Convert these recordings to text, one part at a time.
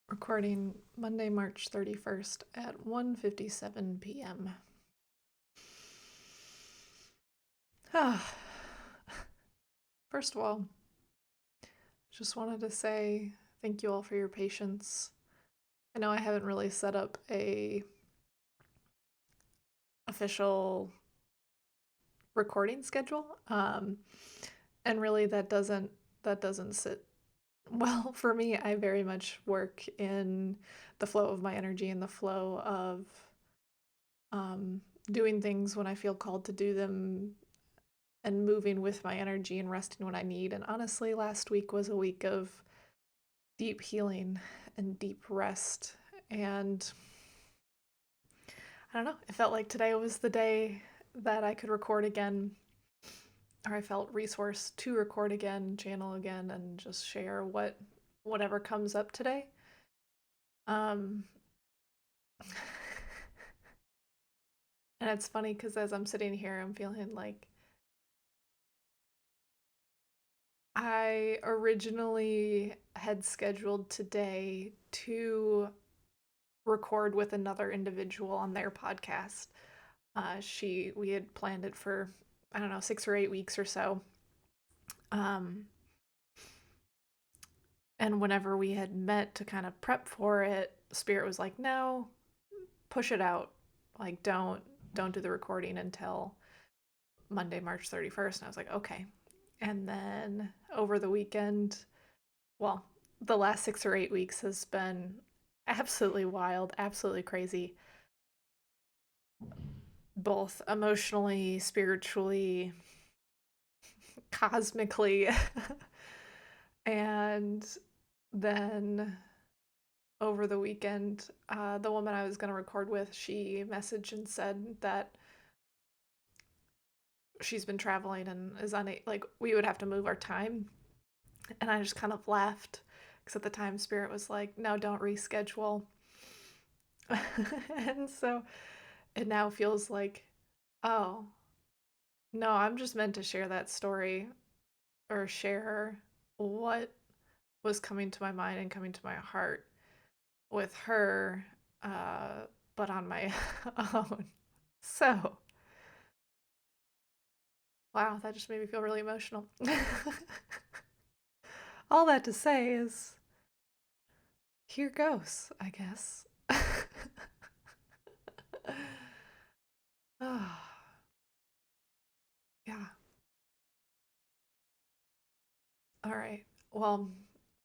Recording Monday, March 31st at 1:57 p.m. First of all, just wanted to say thank you all for your patience. I know I haven't really set up a official recording schedule, and really that doesn't sit well for me. I very much work in the flow of my energy and the flow of doing things when I feel called to do them and moving with my energy and resting when I need. And honestly, last week was a week of deep healing and deep rest. And I don't know, it felt like today was the day that I could record again, or I felt resourced to record again, channel again, and just share whatever comes up today. Um, and it's funny because as I'm sitting here, I'm feeling like I originally had scheduled today to record with another individual on their podcast. We had planned it for, I don't know, 6 or 8 weeks or so. And whenever we had met to kind of prep for it, Spirit was like, "No, push it out. Like don't do the recording until Monday, March 31st." And I was like, "Okay." And then over the weekend, well, the last 6 or 8 weeks has been absolutely wild, absolutely crazy, both emotionally, spiritually, cosmically. And then over the weekend, the woman I was going to record with, she messaged and said that she's been traveling and is unable, like, we would have to move our time. And I just kind of laughed because at the time, Spirit was like, "No, don't reschedule." And so it now feels like, oh, no, I'm just meant to share that story or share what was coming to my mind and coming to my heart with her, uh, but on my own. So, wow, that just made me feel really emotional. All that to say is, here goes, I guess. Ah, yeah. All right. Well,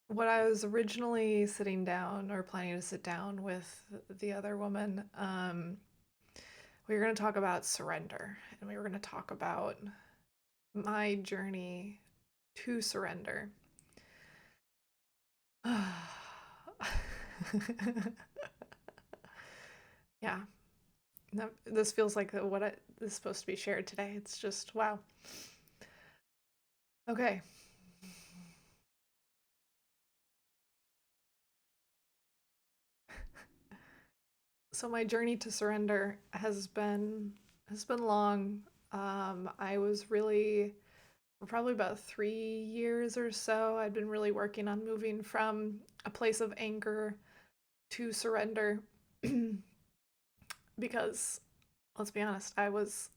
what I was originally sitting down or planning to sit down with the other woman, we were going to talk about surrender, and we were going to talk about my journey to surrender. Yeah, no, this feels like is supposed to be shared today. It's just, wow. Okay. So my journey to surrender has been long. I was really for probably about 3 years or so. I'd been really working on moving from a place of anger to surrender because let's be honest, I was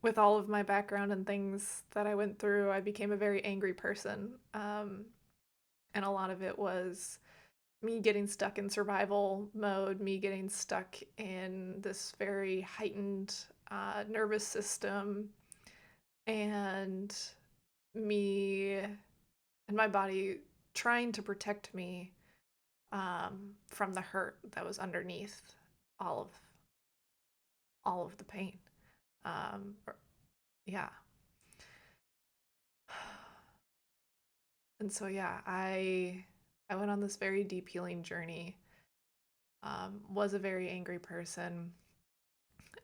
with all of my background and things that I went through, I became a very angry person. And a lot of it was me getting stuck in survival mode, me getting stuck in this very heightened nervous system, and me and my body trying to protect me from the hurt that was underneath all of all of the pain. Or, yeah. And so yeah, I went on this very deep healing journey. Was a very angry person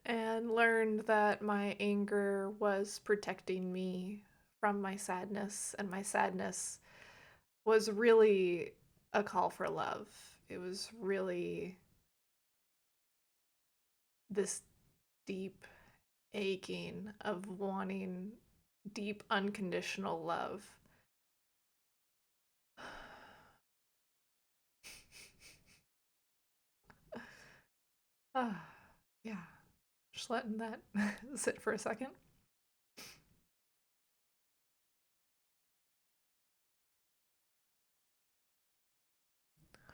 and learned that my anger was protecting me from my sadness, and my sadness was really a call for love. It was really this deep aching of wanting deep, unconditional love. Ah, yeah. Just letting that sit for a second.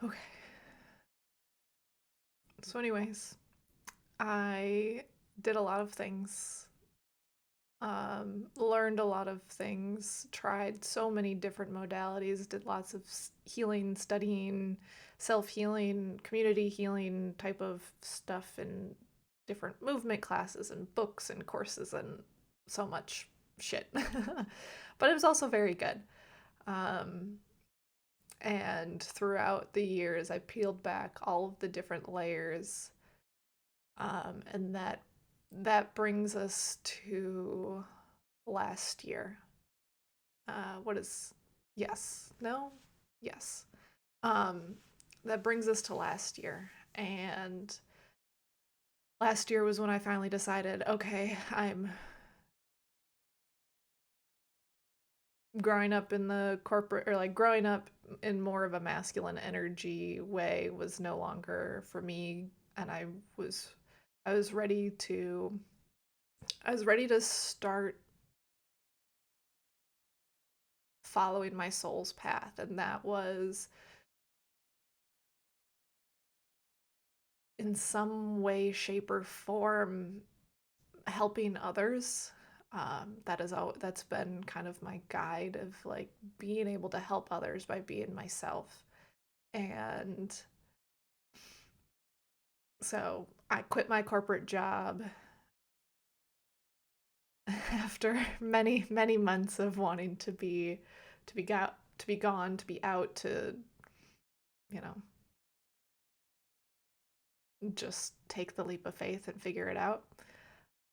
Okay. So, anyways, I did a lot of things, learned a lot of things, tried so many different modalities, did lots of healing, studying, self healing, community healing type of stuff in different movement classes and books and courses and so much shit. But it was also very good. Um, and throughout the years, I peeled back all of the different layers, and that brings us to last year. What is yes, no, yes. Um, that brings us to last year, and last year was when I finally decided, okay, I'm growing up in the corporate, or like growing up in more of a masculine energy way was no longer for me, and was I was ready to I was ready to start following my soul's path, and that was in some way, shape, or form helping others. That's been kind of my guide of like being able to help others by being myself. And so I quit my corporate job after many, many months of wanting to be gone, to be out, to, you know, just take the leap of faith and figure it out.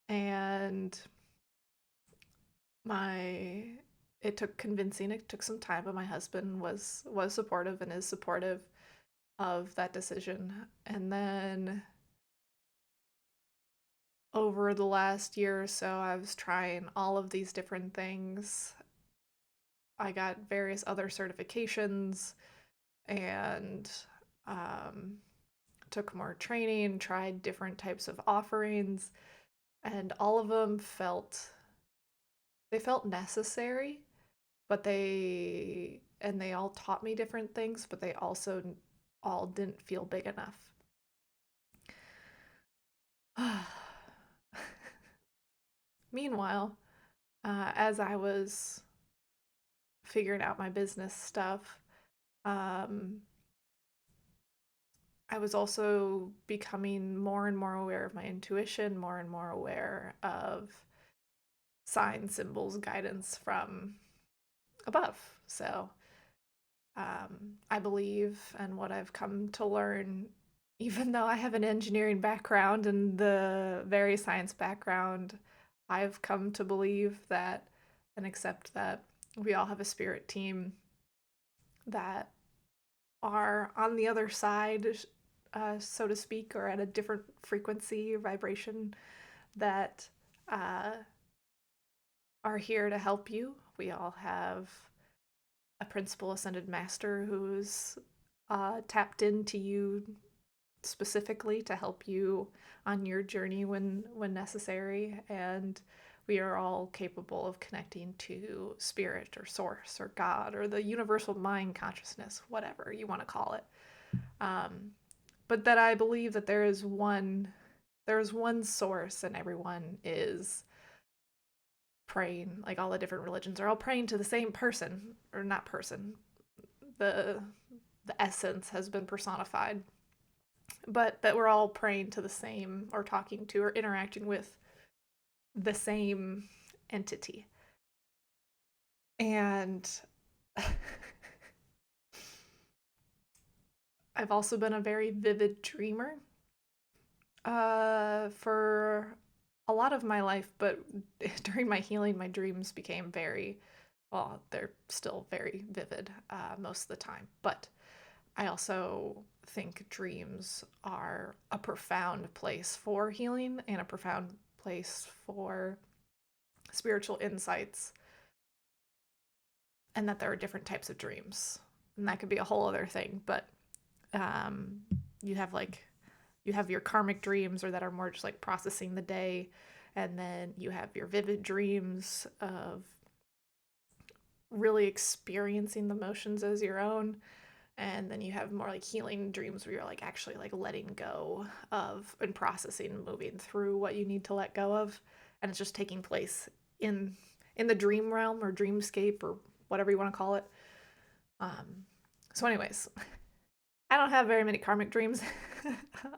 And my it took convincing, it took some time, but my husband was supportive and is supportive of that decision. And then over the last year or so, I was trying all of these different things. I got various other certifications and um, took more training, tried different types of offerings, and all of them felt necessary, but they all taught me different things, but they also all didn't feel big enough. Meanwhile, as I was figuring out my business stuff, um, I was also becoming more and more aware of my intuition, more and more aware of signs, symbols, guidance from above. So I believe, and what I've come to learn, even though I have an engineering background and the very science background, I've come to believe that and accept that we all have a spirit team that are on the other side, so to speak, or at a different frequency or vibration that uh, are here to help you. We all have a principal ascended master who's tapped into you specifically to help you on your journey when necessary, and we are all capable of connecting to spirit or source or God or the universal mind consciousness, whatever you want to call it. Um, but that I believe that there's one source, and everyone is praying, like all the different religions are all praying to the same person, or not person, the the essence has been personified, but that we're all praying to the same, or talking to, or interacting with the same entity. And I've also been a very vivid dreamer for a lot of my life, but during my healing, my dreams became well, they're still very vivid most of the time. But I also think dreams are a profound place for healing and a profound place for spiritual insights, and that there are different types of dreams. And that could be a whole other thing, but um, you have like you have your karmic dreams, or that are more just like processing the day, and then you have your vivid dreams of really experiencing the motions as your own, and then you have more like healing dreams where you're like actually like letting go of and processing and moving through what you need to let go of, and it's just taking place in the dream realm or dreamscape or whatever you want to call it. So anyways, I don't have very many karmic dreams.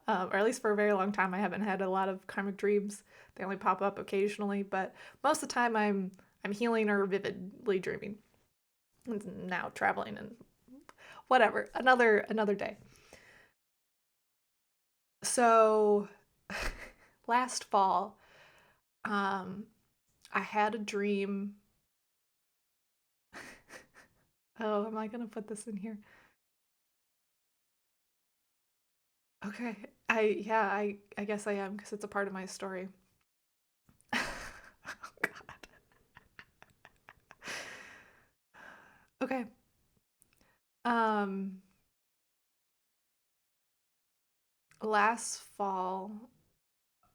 Or at least for a very long time I haven't had a lot of karmic dreams. They only pop up occasionally, but most of the time I'm healing or vividly dreaming. And now traveling and whatever. Another day. So last fall, I had a dream. Oh, am I gonna put this in here? Okay. I guess I am because it's a part of my story. Oh God. Okay. Um, Last fall,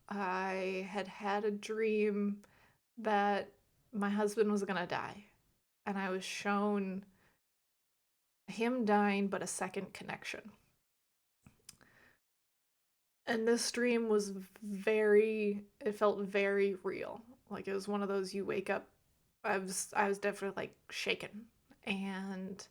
I had had a dream that my husband was gonna die, and I was shown him dying, but a second connection. And this dream was it felt very real. Like it was one of those you wake up, I was definitely like shaken, and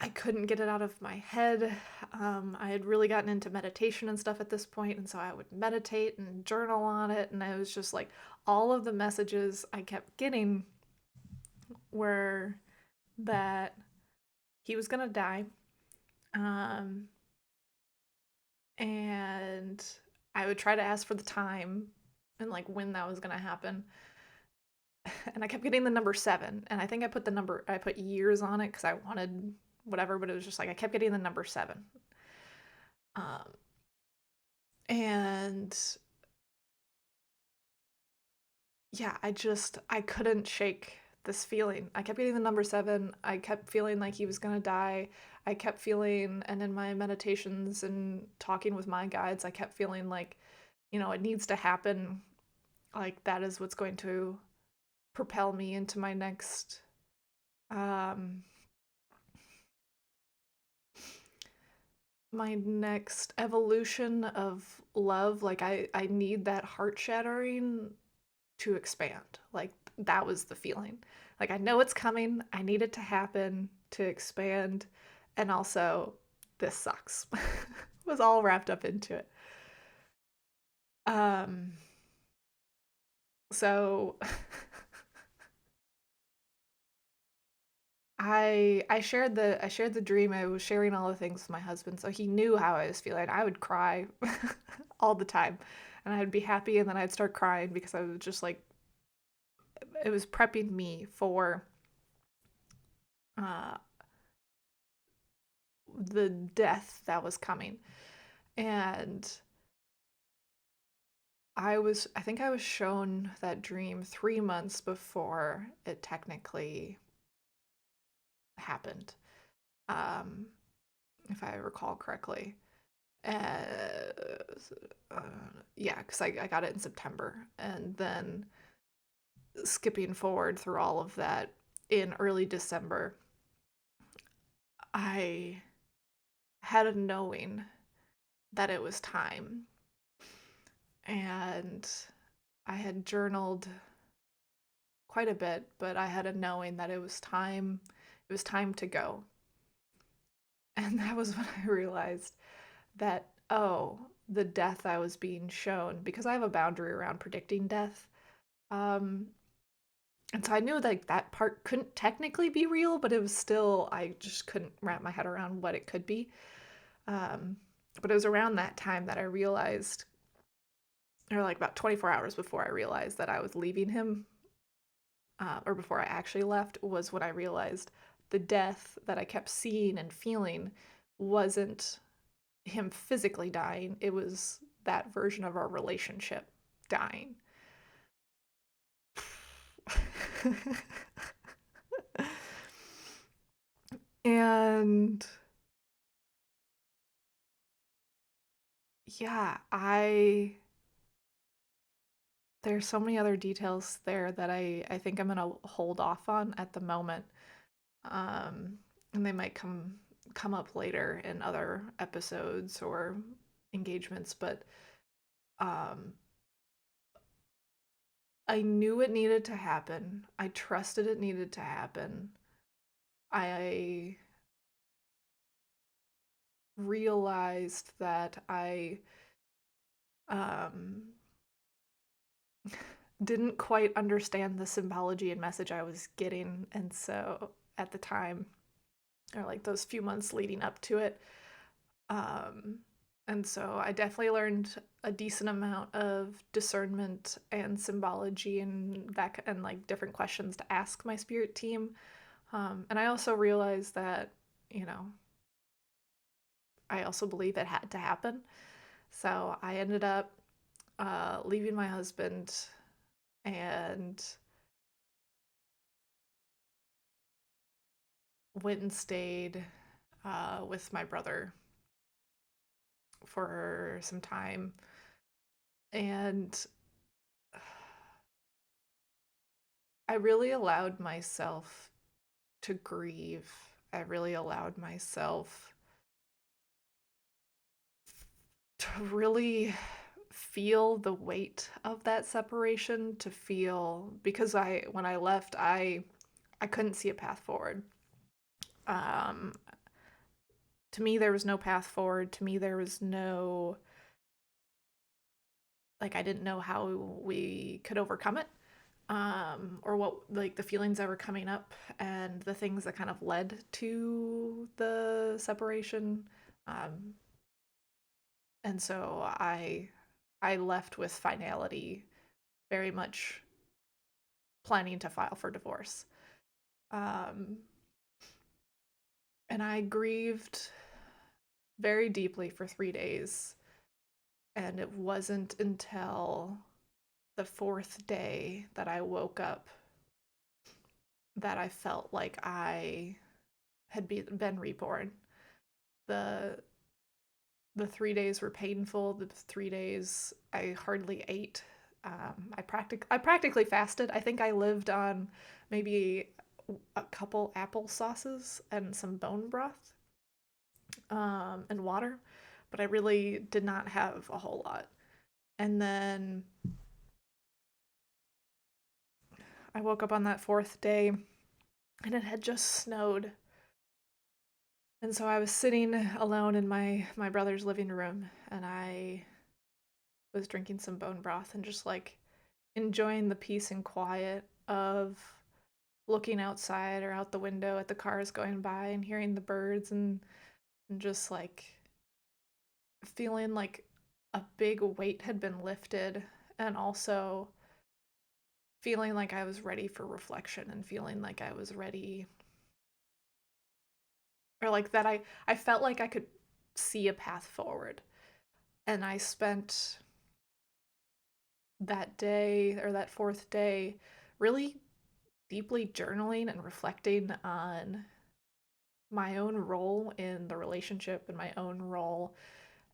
I couldn't get it out of my head. I had really gotten into meditation and stuff at this point, and so I would meditate and journal on it, and I was just like, all of the messages I kept getting were that he was gonna die, um, and I would try to ask for the time and like when that was gonna happen. And I kept getting the number 7, and I think I put years on it because I wanted whatever, but it was just like I kept getting the number 7. Um, and yeah, I couldn't shake this feeling. I kept getting the number 7. I kept feeling like he was gonna die. I kept feeling, and in my meditations and talking with my guides, I kept feeling like, it needs to happen. Like that is what's going to propel me into um my next evolution of love. Like I need that heart shattering to expand. Like that was the feeling. Like I know it's coming. I need it to happen to expand. And also this sucks. Was all wrapped up into it. Um so I shared the dream. I was sharing all the things with my husband, so he knew how I was feeling. I would cry all the time, and I'd be happy, and then I'd start crying because I was just like, it was prepping me for uh, the death that was coming. And I think I was shown that dream 3 months before it technically happened, um, if I recall correctly. Uh, uh, yeah, because I got it in September. And then skipping forward through all of that, in early December, I had a knowing that it was time. And I had journaled quite a bit, but I had a knowing that it was time. It was time to go. And that was when I realized that, oh, the death I was being shown, because I have a boundary around predicting death. Um, and so I knew like that part couldn't technically be real, but it was still, I just couldn't wrap my head around what it could be. Um, but it was around that time that I realized, or like about 24 hours before I realized that I was leaving him, or before I actually left, was when I realized the death that I kept seeing and feeling wasn't him physically dying, it was that version of our relationship dying. And Yeah, there's so many other details there that I think I'm gonna hold off on at the moment. Um, and they might come up later in other episodes or engagements, but um I knew it needed to happen. I trusted it needed to happen. I realized that I um didn't quite understand the symbology and message I was getting, and so at the time, or like those few months leading up to it, um and so I definitely learned a decent amount of discernment and symbology and and like different questions to ask my spirit team. And I also realized that, you know, I also believe it had to happen. So I ended up leaving my husband and went and stayed with my brother for some time. And I really allowed myself to grieve. I really allowed myself to really feel the weight of that separation, to feel, because I when I left, I couldn't see a path forward. Um to me there was no path forward. To me there was no, like, I didn't know how we could overcome it, or what, like, the feelings that were coming up and the things that kind of led to the separation. Um and so I left with finality, very much planning to file for divorce. Um, and I grieved very deeply for 3 days. And it wasn't until the fourth day that I woke up that I felt like I had been reborn. The the 3 days were painful. The 3 days I hardly ate. I practically fasted. I think I lived on maybe a couple apple sauces and some bone broth, and water, but I really did not have a whole lot. And then I woke up on that fourth day and it had just snowed. And so I was sitting alone in my brother's living room and I was drinking some bone broth and just like enjoying the peace and quiet of looking outside or out the window at the cars going by and hearing the birds, and just like feeling like a big weight had been lifted, and also feeling like I was ready for reflection and feeling like I was ready, or like that I felt like I could see a path forward. And I spent that day, or that fourth day, really deeply journaling and reflecting on my own role in the relationship and my own role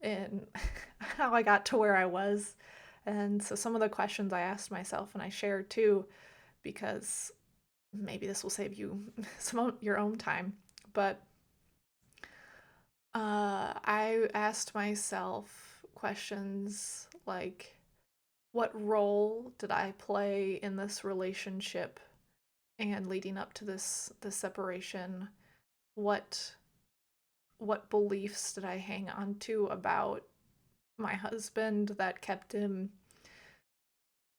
in how I got to where I was. And so some of the questions I asked myself and I shared too, because maybe this will save you some your own time. But I asked myself questions like, what role did I play in this relationship and leading up to this separation? What what beliefs did I hang on to about my husband that kept him,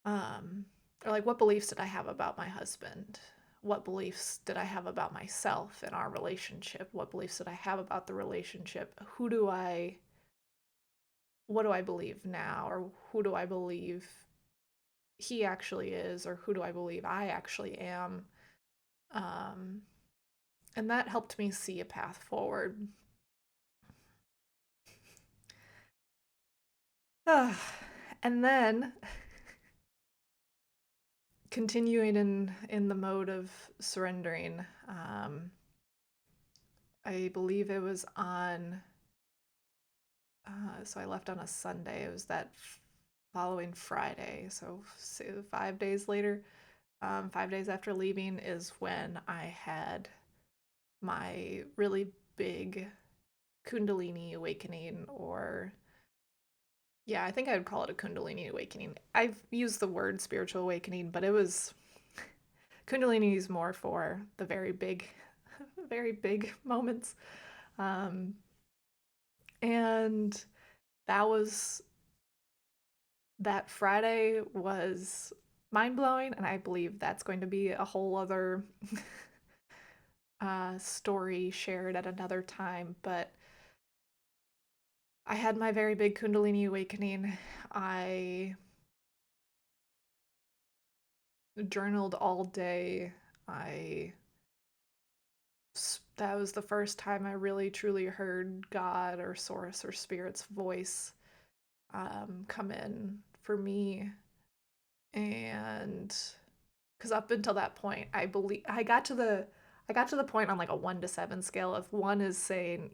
um or like what beliefs did I have about my husband? What beliefs did I have about myself and our relationship? What beliefs did I have about the relationship? What do I believe now, or who do I believe he actually is, or who do I believe I actually am? Um and that helped me see a path forward. And then continuing in the mode of surrendering, I believe it was on So I left on a Sunday. It was that following Friday. So 5 days later, 5 days after leaving, is when I had my really big Kundalini awakening, or yeah, I think I would call it a Kundalini awakening. I've used the word spiritual awakening, but it was Kundalini is more for the very big, very big moments. Um, and that was that Friday was mind blowing, and I believe that's going to be a whole other story shared at another time. But I had my very big Kundalini awakening. I journaled all day. I that was the first time I really truly heard God or Source or Spirit's voice come in for me. And because up until that point, I believe I got to the point on like a 1 to 7 scale of 1 is saying,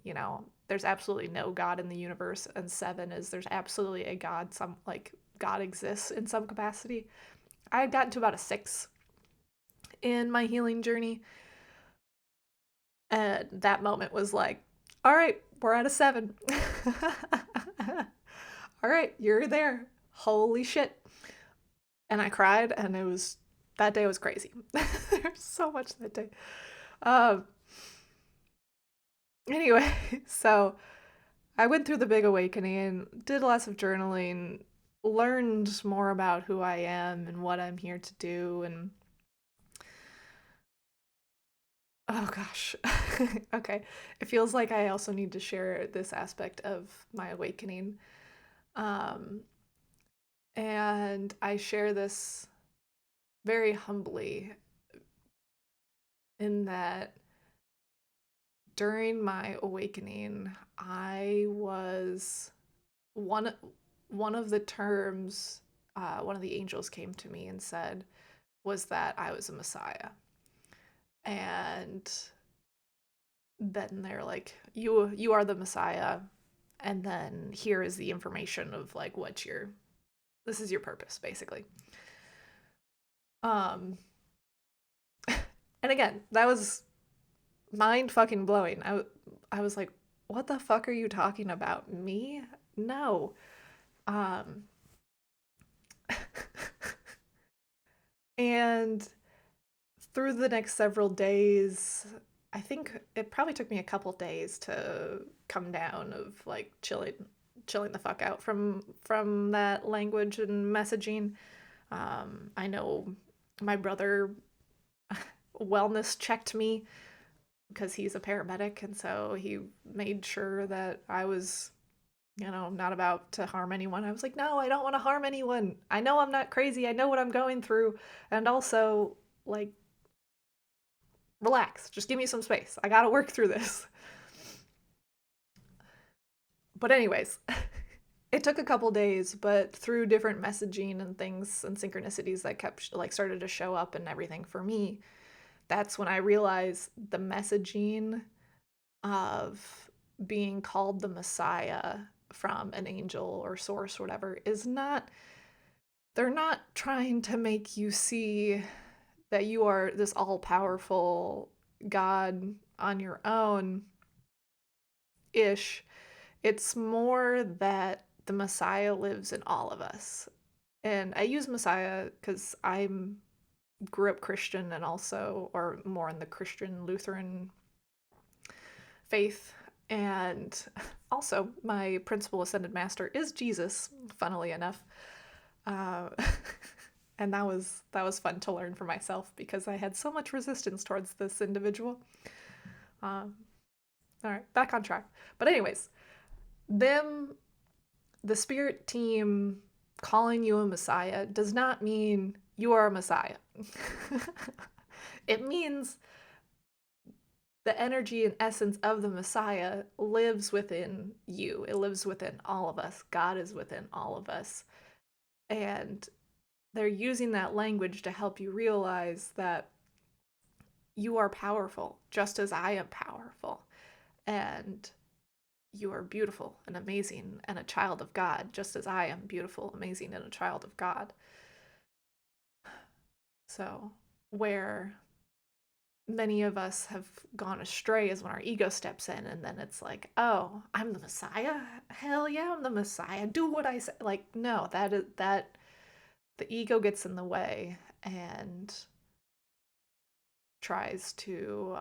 there's absolutely no God in the universe, and 7 is there's absolutely a God, some like God exists in some capacity. I had gotten to about a 6 in my healing journey, and that moment was like, all right, we're at a 7. All right, you're there. Holy shit. And I cried, and that day was crazy. There's so much that day. Um, anyway, so I went through the big awakening, did lots of journaling, learned more about who I am and what I'm here to do, and oh gosh. Okay. It feels like I also need to share this aspect of my awakening. Um, and I share this very humbly in that during my awakening, I was one one of the terms one of the angels came to me and said was that I was a Messiah. And then they're like, you are the Messiah, and then here is the information of like this is your purpose, basically. Um and again, that was mind fucking blowing. I was like, what the fuck are you talking about? Me? No. Um and through the next several days, I think it probably took me a couple days to come down of like chilling the fuck out from that language and messaging. I know my brother wellness checked me because he's a paramedic, and so he made sure that I was, not about to harm anyone. I was like, no, I don't want to harm anyone. I know I'm not crazy. I know what I'm going through. And also, like, relax. Just give me some space. I gotta work through this. But, anyways, it took a couple days, but through different messaging and things and synchronicities that kept, like, started to show up and everything for me, that's when I realized the messaging of being called the Messiah from an angel or source or whatever is not, they're not trying to make you see that you are this all powerful God on your own ish. It's more that the Messiah lives in all of us. And I use Messiah because I'm grew up Christian and also, or more in the Christian Lutheran faith. And also, my principal ascended master is Jesus, funnily enough. Uh, and that was fun to learn for myself because I had so much resistance towards this individual. Um, all right, back on track. But anyways, them, the spirit team calling you a Messiah does not mean you are a Messiah. It means the energy and essence of the Messiah lives within you. It lives within all of us. God is within all of us. And they're using that language to help you realize that you are powerful, just as I am powerful. And You are beautiful and amazing and a child of God, just as I am beautiful, amazing, and a child of God. So, where many of us have gone astray is when our ego steps in, and then it's like, oh, I'm the Messiah? Hell yeah, I'm the Messiah. Do what I say. Like, no, that the ego gets in the way and tries to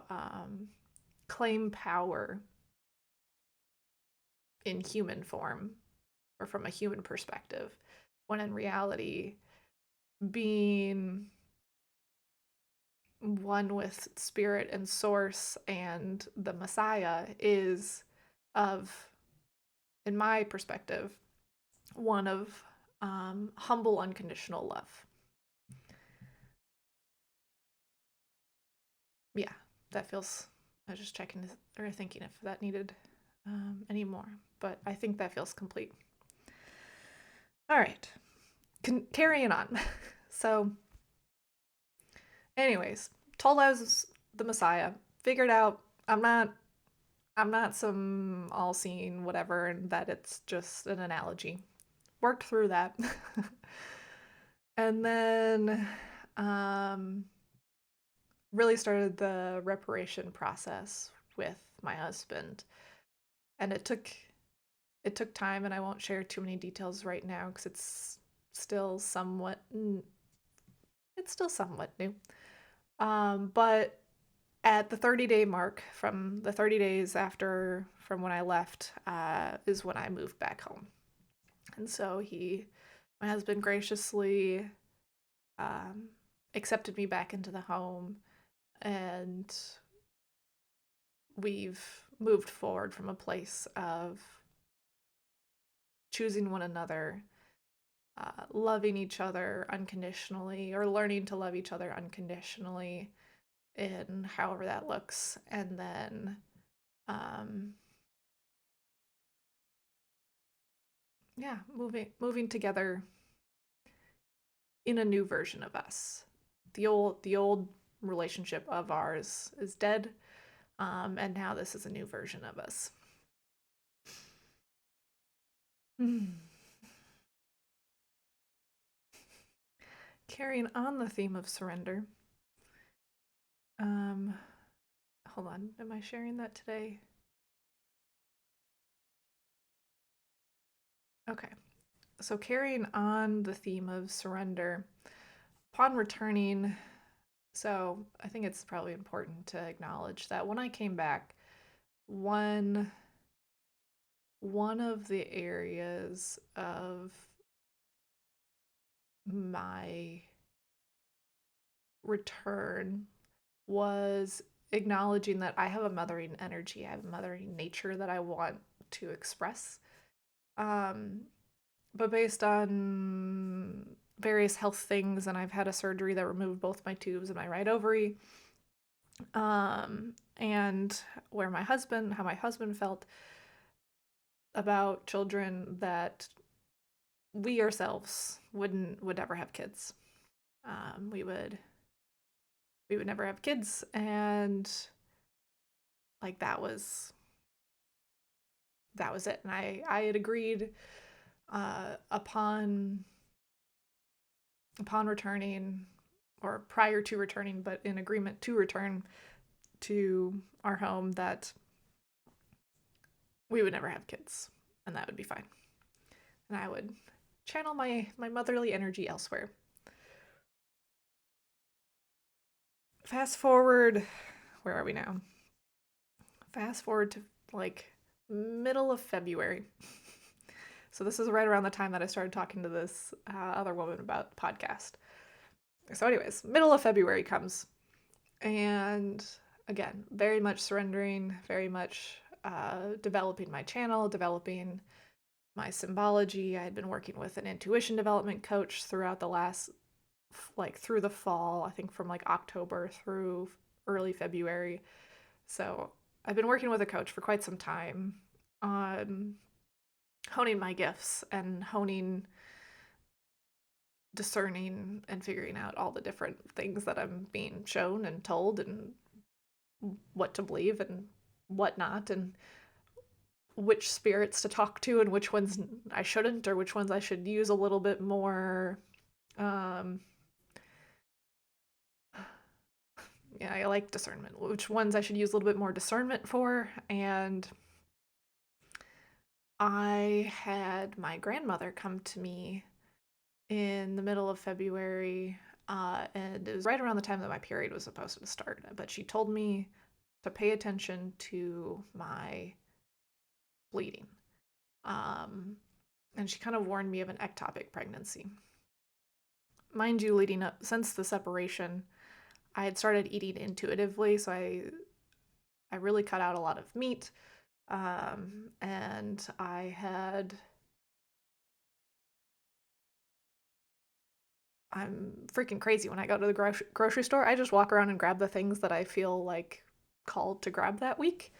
claim power in human form or from a human perspective, when in reality, being one with spirit and source and the Messiah is, of, in my perspective, one of humble, unconditional love. Yeah, that feels. I was just checking or thinking if that needed any more, but I think that feels complete. All right, carrying on. So, anyways, told I was the Messiah. Figured out I'm not some all-seeing whatever, and that it's just an analogy. Worked through that. And then really started the reparation process with my husband. And it took time, and I won't share too many details right now because still somewhat it's still somewhat new. But at the 30-day mark, from the 30 days after from when I left, is when I moved back home. And so my husband graciously um, accepted me back into the home, and we've moved forward from a place of choosing one another, loving each other unconditionally, or learning to love each other unconditionally in however that looks, and then um, yeah, moving together in a new version of us. The old relationship of ours is dead, and now this is a new version of us. Carrying on the theme of surrender. Um, Hold on. Am I sharing that today? Okay. So carrying on the theme of surrender, upon returning, so I think it's probably important to acknowledge that when I came back, one one of the areas of my return was acknowledging that I have a mothering energy, I have a mothering nature that I want to express. Um, but based on various health things, and I've had a surgery that removed both my tubes and my right ovary, and how my husband felt about children, that we ourselves would never have kids. We would never have kids, and like that was it. And I had agreed, upon returning, or prior to returning, but in agreement to return to our home, that we would never have kids, and that would be fine. And I would channel my motherly energy elsewhere. Fast forward, where are we now? Fast forward to like middle of February. So this is right around the time that I started talking to this other woman about podcast. So, anyways, middle of February comes, and again, very much surrendering, very much developing my channel, developing my symbology. I had been working with an intuition development coach throughout the last, like through the fall, I think from like October through early February. So I've been working with a coach for quite some time on honing my gifts and discerning and figuring out all the different things that I'm being shown and told, and what to believe and what not. And which spirits to talk to and which ones I shouldn't, or which ones I should use a little bit more. Um, yeah, I like discernment. Which ones I should use a little bit more discernment for. And I had my grandmother come to me in the middle of February, and it was right around the time that my period was supposed to start. But she told me to pay attention to my bleeding. Um, and she kind of warned me of an ectopic pregnancy. Mind you, leading up since the separation, I had started eating intuitively, so I really cut out a lot of meat, and I'm freaking crazy when I go to the grocery store. I just walk around and grab the things that I feel like called to grab that week.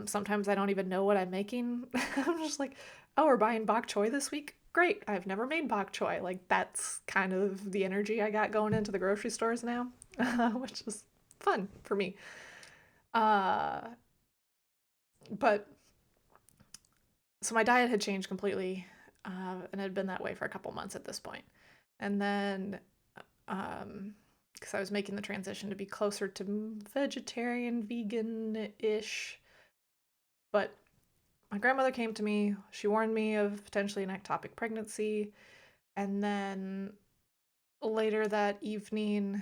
Sometimes I don't even know what I'm making. I'm just like, oh, we're buying bok choy this week. Great. I've never made bok choy. Like, that's kind of the energy I got going into the grocery stores now, which is fun for me. Uh, but so my diet had changed completely, and had been that way for a couple months at this point. And then, because I was making the transition to be closer to vegetarian, vegan ish, but my grandmother came to me. She warned me of potentially an ectopic pregnancy. And then later that evening,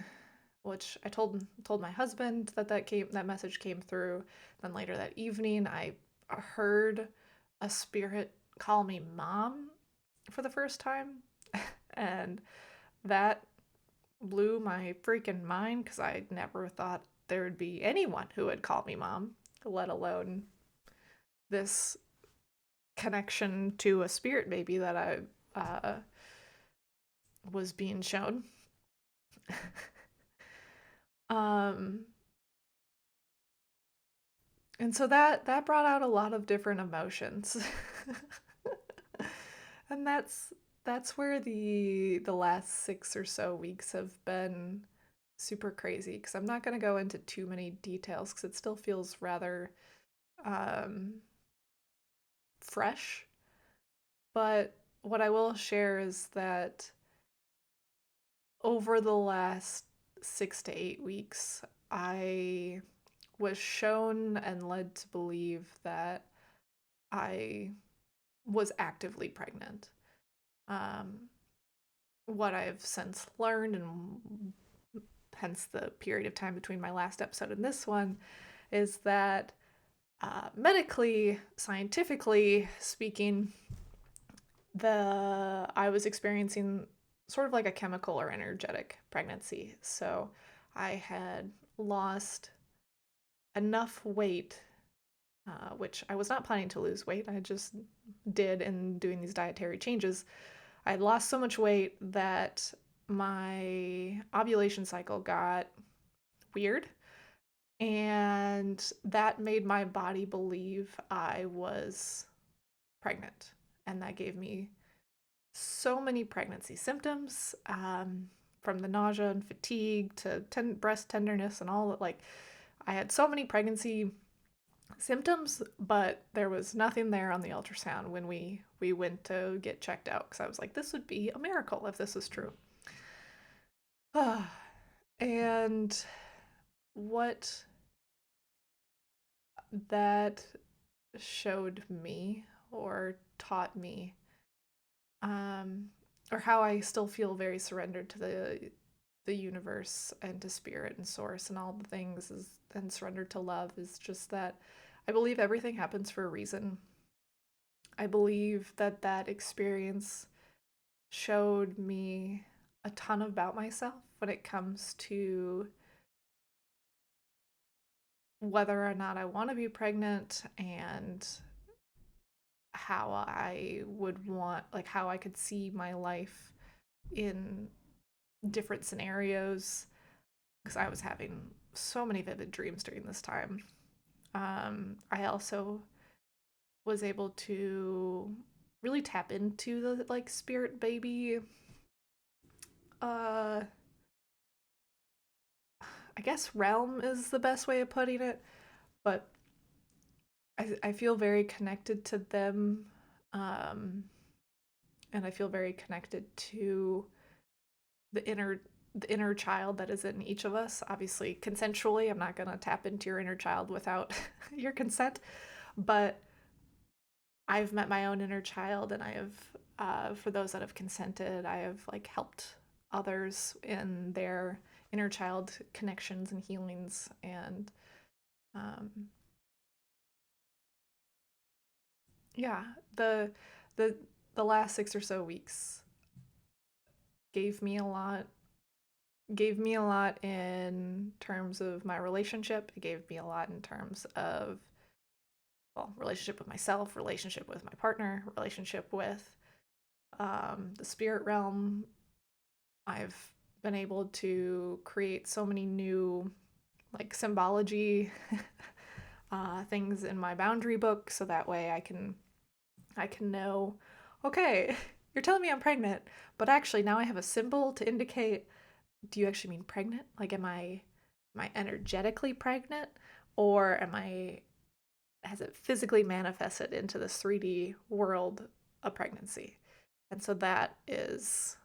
which I told my husband that message came through. Then later that evening, I heard a spirit call me mom for the first time, and that blew my freaking mind because I never thought there would be anyone who would call me mom, let alone this connection to a spirit baby that I was being shown. um, and so that brought out a lot of different emotions, and that's where the last 6 or so weeks have been super crazy. Because I'm not going to go into too many details because it still feels rather um, fresh. But what I will share is that over the last 6 to 8 weeks, I was shown and led to believe that I was actively pregnant. Um, what I've since learned, and hence the period of time between my last episode and this one, is that medically, scientifically speaking, I was experiencing sort of like a chemical or energetic pregnancy. So I had lost enough weight, which I was not planning to lose weight. I just did in doing these dietary changes. I had lost so much weight that my ovulation cycle got weird, and that made my body believe I was pregnant. And that gave me so many pregnancy symptoms, from the nausea and fatigue to breast tenderness and all that. Like, I had so many pregnancy symptoms, but there was nothing there on the ultrasound when we went to get checked out, because I was like, this would be a miracle if this was true. And what that showed me or taught me, um, or how I still feel very surrendered to the universe and to spirit and source and all the things, and surrendered to love, is just that I believe everything happens for a reason. I believe that experience showed me a ton about myself when it comes to whether or not I want to be pregnant, and how I would want, like, how I could see my life in different scenarios, because I was having so many vivid dreams during this time. I also was able to really tap into the like spirit baby, uh I guess realm is the best way of putting it, but I feel very connected to them, um, and I feel very connected to the inner child that is in each of us. Obviously, consensually, I'm not gonna tap into your inner child without your consent, but I've met my own inner child, and I have, for those that have consented, I have like helped others in their inner child connections and healings, and um, yeah, the the the last 6 or so weeks gave me a lot gave me a lot in terms of my relationship. It gave me a lot in terms of, well, relationship with myself, relationship with my partner, relationship with the spirit realm. I've been able to create so many new like symbology things in my boundary book, so that way I can know, okay, you're telling me I'm pregnant, but actually now I have a symbol to indicate, do you actually mean pregnant? Like, am I energetically pregnant, or am I has it physically manifested into this 3D world of pregnancy? And so that is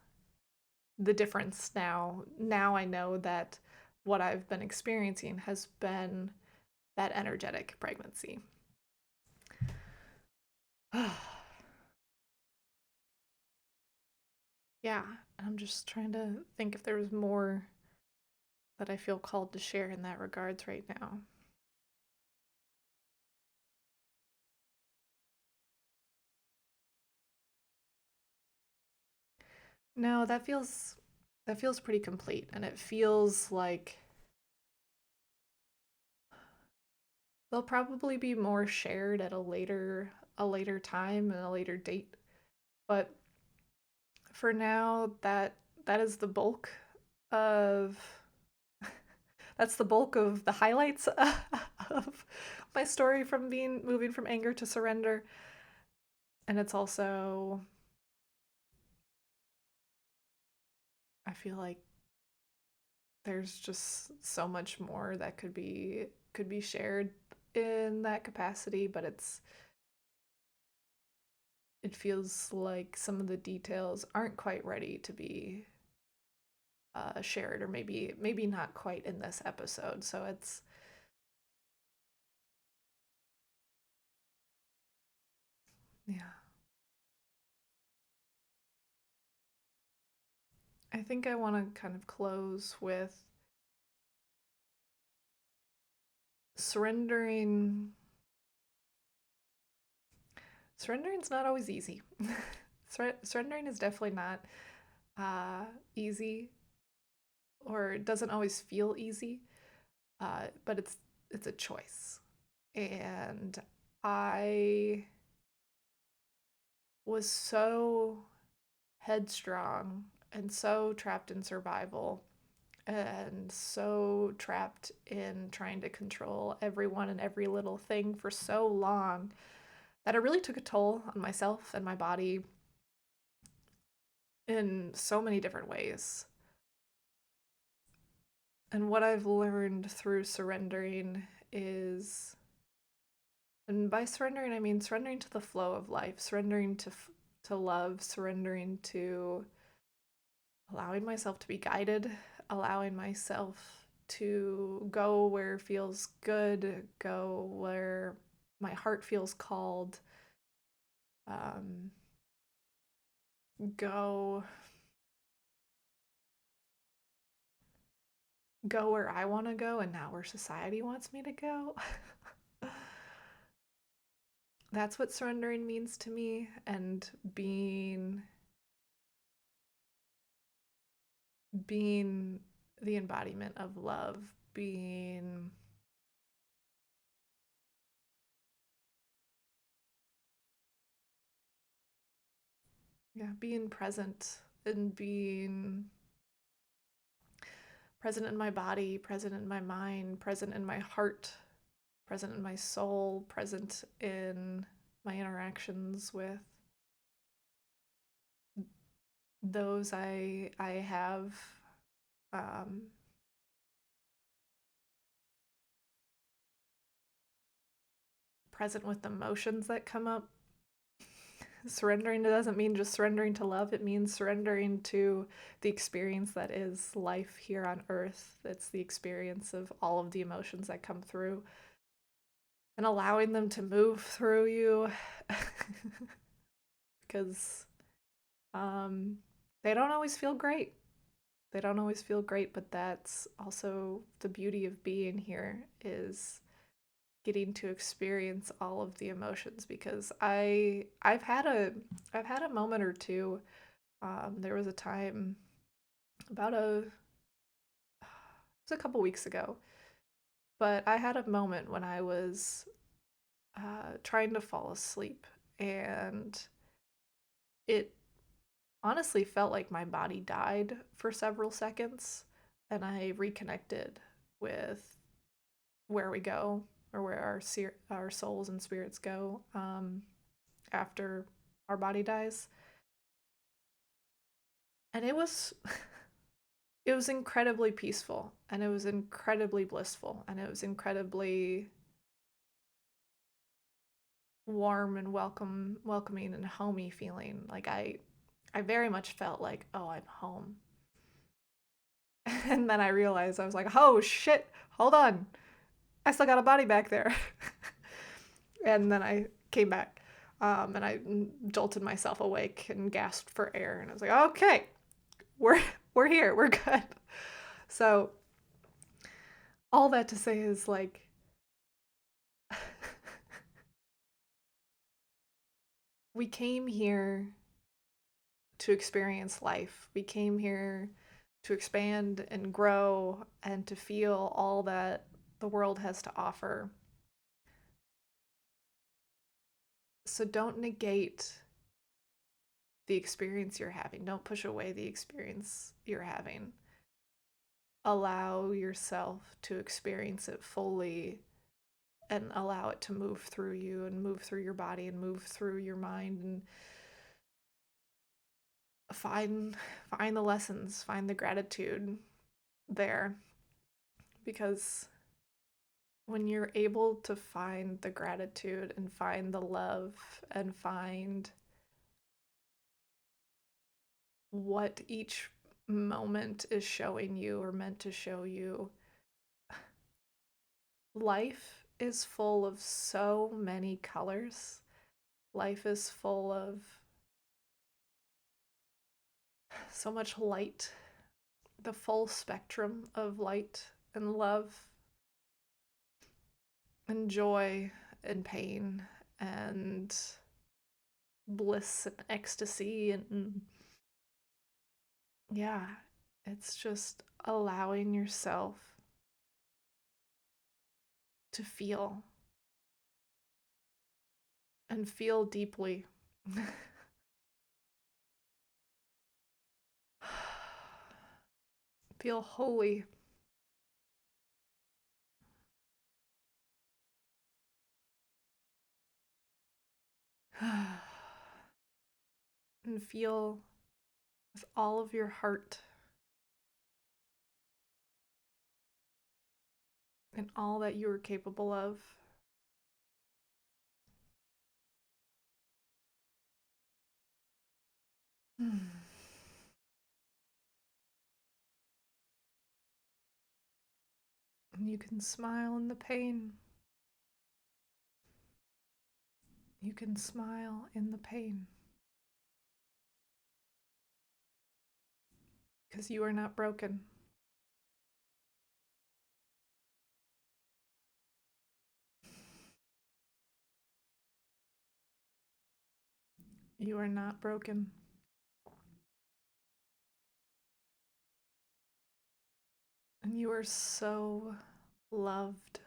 the difference now. Now I know that what I've been experiencing has been that energetic pregnancy. Yeah, I'm just trying to think if there was more that I feel called to share in that regards right now. No, that feels pretty complete, and it feels like they'll probably be more shared at a later time and a later date. But for now, that is the bulk of that's the bulk of the highlights of my story from being moving from anger to surrender. And it's also, I feel like there's just so much more that could be shared in that capacity, but it feels like some of the details aren't quite ready to be shared, or maybe not quite in this episode. So it's, yeah. I think I want to kind of close with surrendering. Surrendering's not always easy. Surrendering is definitely not uh, easy, or it doesn't always feel easy. But it's a choice, and I was so headstrong and so trapped in survival and so trapped in trying to control everyone and every little thing for so long that it really took a toll on myself and my body in so many different ways. And what I've learned through surrendering is, and by surrendering I mean surrendering to the flow of life, surrendering to love, surrendering to allowing myself to be guided, allowing myself to go where feels good, go where my heart feels called, um, go go where I want to go and not where society wants me to go. That's what surrendering means to me, and being the embodiment of love, being, yeah, being present, and being present in my body, present in my mind, present in my heart, present in my soul, present in my interactions with those I have um, present with emotions that come up. Surrendering doesn't mean just surrendering to love, it means surrendering to the experience that is life here on earth. It's the experience of all of the emotions that come through and allowing them to move through you because they don't always feel great. They don't always feel great, but that's also the beauty of being here is getting to experience all of the emotions because I've had a moment or two. There was a time about it was a couple weeks ago, but I had a moment when I was trying to fall asleep, and it honestly felt like my body died for several seconds, and I reconnected with where we go or where our souls and spirits go after our body dies, and it was incredibly peaceful, and it was incredibly blissful, and it was incredibly warm and welcoming and homey feeling. Like I very much felt like, oh, I'm home. And then I realized I was like, oh shit, hold on. I still got a body back there. And then I came back. And I jolted myself awake and gasped for air. And I was like, okay, we're we're here, we're good. So all that to say is like we came here to experience life. We came here to expand and grow and to feel all that the world has to offer. So don't negate the experience you're having. Don't push away the experience you're having. Allow yourself to experience it fully and allow it to move through you and move through your body and move through your mind and find the lessons, find the gratitude there because when you're able to find the gratitude and find the love and find what each moment is showing you or meant to show you, life is full of so many colors. Life is full of so much light, the full spectrum of light and love and joy and pain and bliss and ecstasy. And yeah, it's just allowing yourself to feel and feel deeply. Feel wholly. And feel with all of your heart and all that you are capable of. And you can smile in the pain. You can smile in the pain. Because you are not broken. You are not broken. And you are so loved.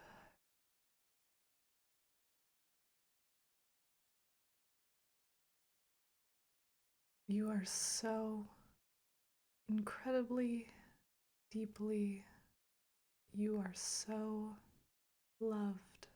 You are so incredibly, deeply, you are so loved.